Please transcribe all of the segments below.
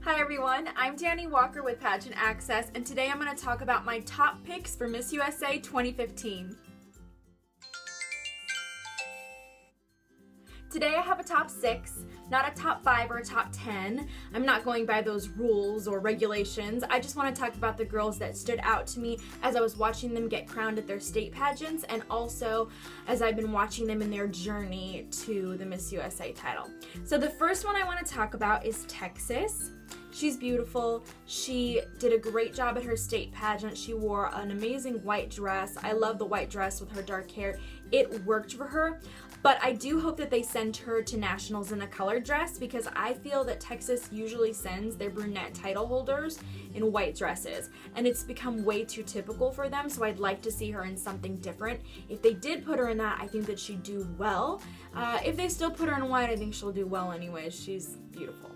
Hi everyone, I'm Daniwalker with Pageant Access, and today I'm going to talk about my top picks for Miss USA 2015. Today I have a top 6, not a top 5 or a top 10. I'm not going by those rules or regulations. I just want to talk about the girls that stood out to me as I was watching them get crowned at their state pageants, and also as I've been watching them in their journey to the Miss USA title. So the first one I want to talk about is Texas. She's beautiful. She did a great job at her state pageant. She wore an amazing white dress. I love the white dress with her dark hair. It worked for her, but I do hope that they send her to nationals in a colored dress, because I feel that Texas usually sends their brunette title holders in white dresses, and it's become way too typical for them, so I'd like to see her in something different. If they did put her in that, I think that she'd do well. If they still put her in white, I think she'll do well anyways. She's beautiful.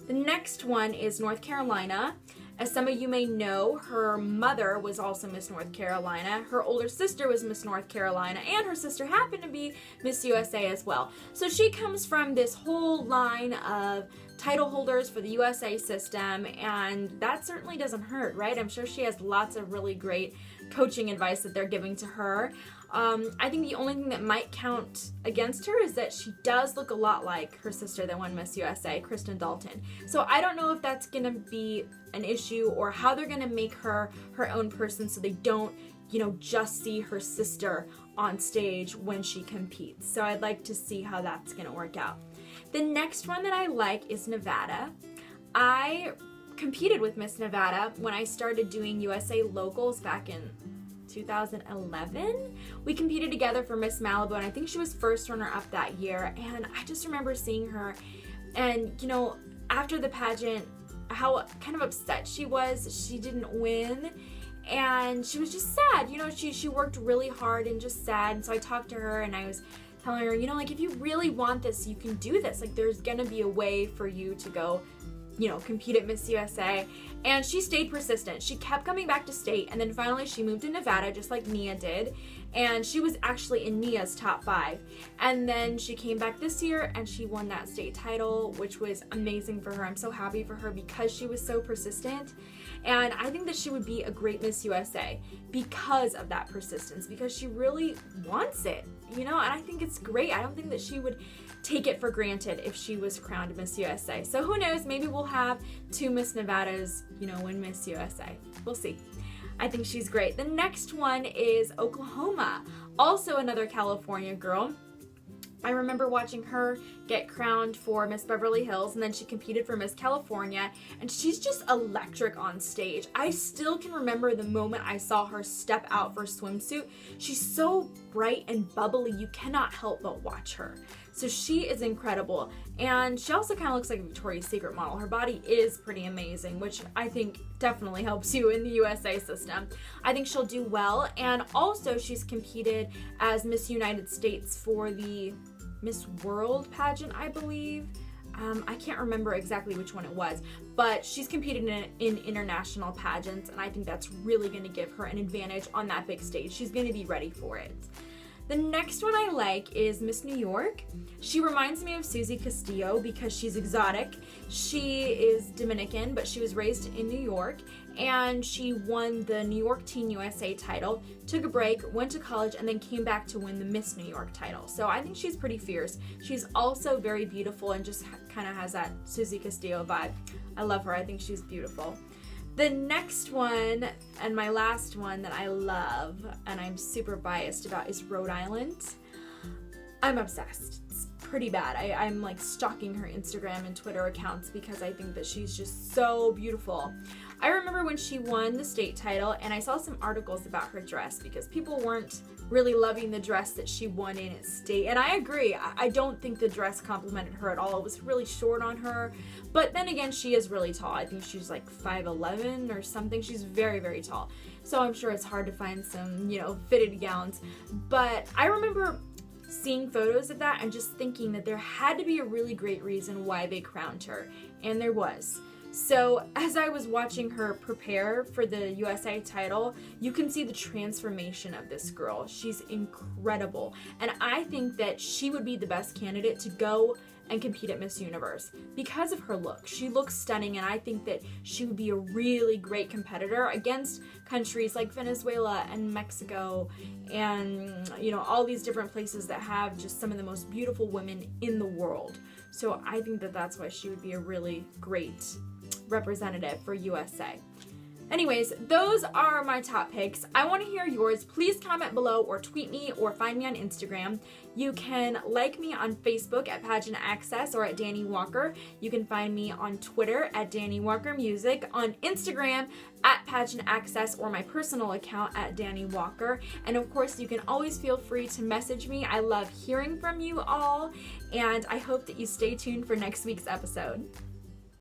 The next one is North Carolina. As some of you may know, her mother was also Miss North Carolina. Her older sister was Miss North Carolina, and her sister happened to be Miss USA as well. So she comes from this whole line of title holders for the USA system, and that certainly doesn't hurt, right? I'm sure she has lots of really great coaching advice that they're giving to her. I think the only thing that might count against her is that she does look a lot like her sister that won Miss USA, Kristen Dalton. So I don't know if that's going to be an issue, or how they're going to make her her own person so they don't, just see her sister on stage when she competes. So I'd like to see how that's going to work out. The next one that I like is Nevada. I competed with Miss Nevada when I started doing USA locals back in 2011. We competed together for Miss Malibu, and I think she was first runner-up that year, and I just remember seeing her and, after the pageant, how kind of upset she was. She didn't win, and she was just sad. She worked really hard and just sad, and so I talked to her and I was telling her, if you really want this, you can do this. There's gonna be a way for you to go compete at Miss USA. And she stayed persistent. She kept coming back to state, and then finally she moved to Nevada, just like Nia did, and she was actually in Nia's top 5. And then she came back this year and she won that state title, which was amazing for her. I'm so happy for her because she was so persistent, and I think that she would be a great Miss USA because of that persistence, because she really wants it, and I think it's great. I don't think that she would take it for granted if she was crowned Miss USA. So who knows, maybe we'll have 2 Miss Nevadas, win Miss USA. We'll see. I think she's great. The next one is Oklahoma, also another California girl. I remember watching her get crowned for Miss Beverly Hills, and then she competed for Miss California, and she's just electric on stage. I still can remember the moment I saw her step out for a swimsuit. She's so bright and bubbly, you cannot help but watch her. So she is incredible, and she also kind of looks like a Victoria's Secret model. Her body is pretty amazing, which I think definitely helps you in the USA system. I think she'll do well, and also she's competed as Miss United States for the Miss World pageant, I believe. I can't remember exactly which one it was, but she's competed in international pageants, and I think that's really going to give her an advantage on that big stage. She's going to be ready for it. The next one I like is Miss New York. She reminds me of Susie Castillo because she's exotic. She is Dominican, but she was raised in New York, and she won the New York Teen USA title, took a break, went to college, and then came back to win the Miss New York title. So I think she's pretty fierce. She's also very beautiful and just kind of has that Susie Castillo vibe. I love her. I think she's beautiful. The next one, and my last one that I love, and I'm super biased about, is Rhode Island. I'm obsessed. It's pretty bad. I'm like stalking her Instagram and Twitter accounts because I think that she's just so beautiful. I remember when she won the state title, and I saw some articles about her dress because people weren't really loving the dress that she won in at state. And I agree. I don't think the dress complimented her at all. It was really short on her. But then again, she is really tall. I think she's like 5'11" or something. She's very, very tall. So I'm sure it's hard to find some, fitted gowns. But I remember seeing photos of that and just thinking that there had to be a really great reason why they crowned her. And there was. So as I was watching her prepare for the USA title, you can see the transformation of this girl. She's incredible. And I think that she would be the best candidate to go and compete at Miss Universe because of her look. She looks stunning, and I think that she would be a really great competitor against countries like Venezuela and Mexico and, you know, all these different places that have just some of the most beautiful women in the world. So I think that that's why she would be a really great representative for USA. Anyways, those are my top picks. I want to hear yours. Please comment below or tweet me or find me on Instagram. You can like me on Facebook at Pageant Access or at Daniwalker. You can find me on Twitter at Daniwalker Music, on Instagram at Pageant Access or my personal account at Daniwalker. And of course, you can always feel free to message me. I love hearing from you all, and I hope that you stay tuned for next week's episode.